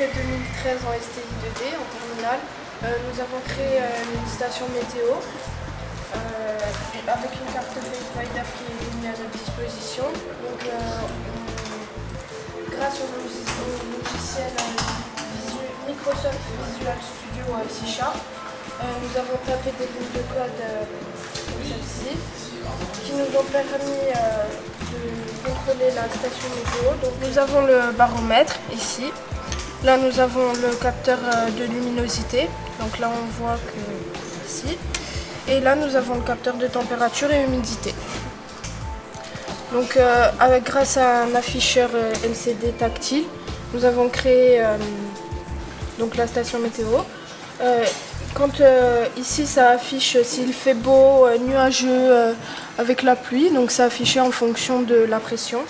rentrée 2013 en STI 2D, en terminale. Nous avons créé une station météo avec une carte FaceRider qui est mise à notre disposition. Donc, grâce au logiciel Microsoft Visual Studio C#, nous avons tapé des lignes de code comme celle-ci qui nous ont permis de contrôler la station météo. Donc, nous avons le baromètre ici. Là, nous avons le capteur de luminosité. Donc là, on voit que ici. Et là, nous avons le capteur de température et humidité. Donc, grâce à un afficheur LCD tactile, nous avons créé donc la station météo. Quand ici, ça affiche s'il fait beau, nuageux, avec la pluie, donc ça affiché en fonction de la pression.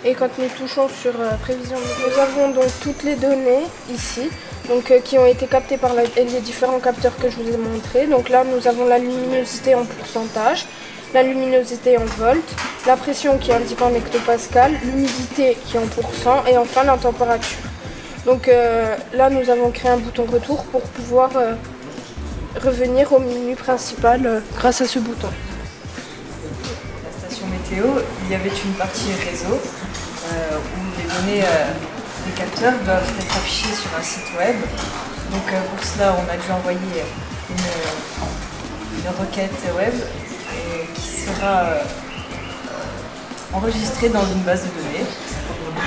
Et quand nous touchons sur prévision, nous avons donc toutes les données ici, donc, qui ont été captées par les différents capteurs que je vous ai montrés. Donc là, nous avons la luminosité en pourcentage, la luminosité en volts, la pression qui est indiquée en hectopascal, l'humidité qui est en pourcent et enfin la température. Donc là, nous avons créé un bouton retour pour pouvoir revenir au menu principal grâce à ce bouton. La station météo, il y avait une partie réseau où les données des capteurs doivent être affichées sur un site web. Donc pour cela, on a dû envoyer une requête web qui sera enregistrée dans une base de données.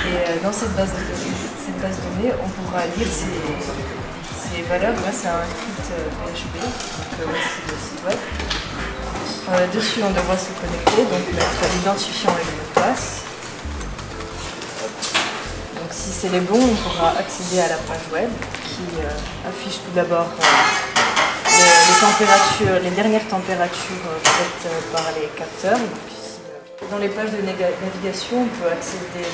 Et dans cette base de données, on pourra lire ces valeurs grâce à un script PHP. Donc voici le site web. Dessus, on devra se connecter, donc mettre l'identifiant et le mot de passe. Donc si c'est les bons, on pourra accéder à la page web qui affiche tout d'abord les dernières températures faites par les capteurs. Dans les pages de navigation, on peut accéder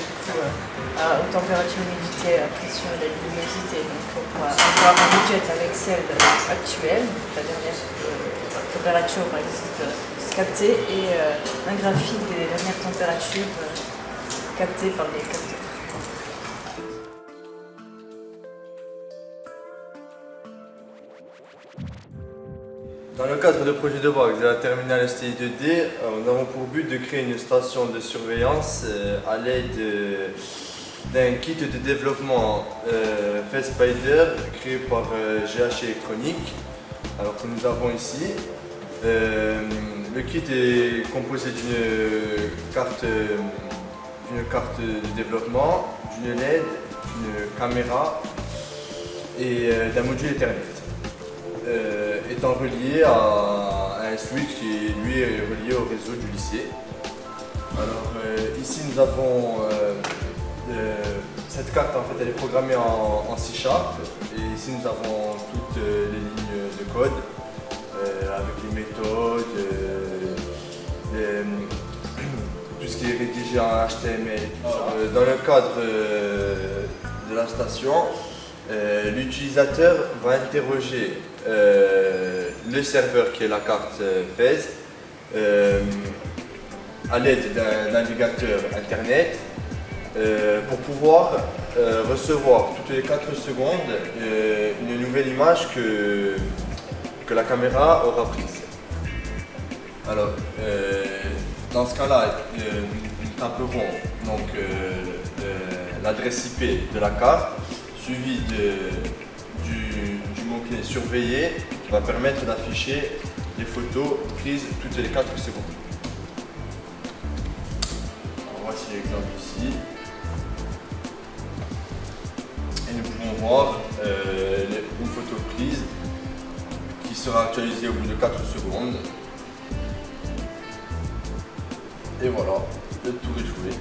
aux températures, l'humidité, la pression et la luminosité. Donc on pourra avoir un budget avec celle actuelle, la dernière température captée, et un graphique des dernières températures captées par les capteurs. Dans le cadre de projet de base de la terminale STI 2D, nous avons pour but de créer une station de surveillance à l'aide d'un kit de développement FaceSpider créé par GH Electronic, alors que nous avons ici. Le kit est composé d'une carte de développement, d'une LED, d'une caméra et d'un module Ethernet. Étant relié à un switch qui lui est relié au réseau du lycée. Alors ici nous avons cette carte, en fait elle est programmée en C# et ici nous avons toutes les lignes de code avec les méthodes, tout ce qui est rédigé en HTML et tout ça. Dans le cadre de la station, l'utilisateur va interroger le serveur qui est la carte FaceS à l'aide d'un navigateur internet pour pouvoir recevoir toutes les 4 secondes une nouvelle image que la caméra aura prise. Alors dans ce cas-là, nous taperons donc l'adresse IP de la carte suivi du mot-clé surveiller qui va permettre d'afficher les photos prises toutes les 4 secondes. Alors, voici l'exemple ici. Et nous pouvons voir une photo prise qui sera actualisée au bout de 4 secondes. Et voilà, le tour est joué.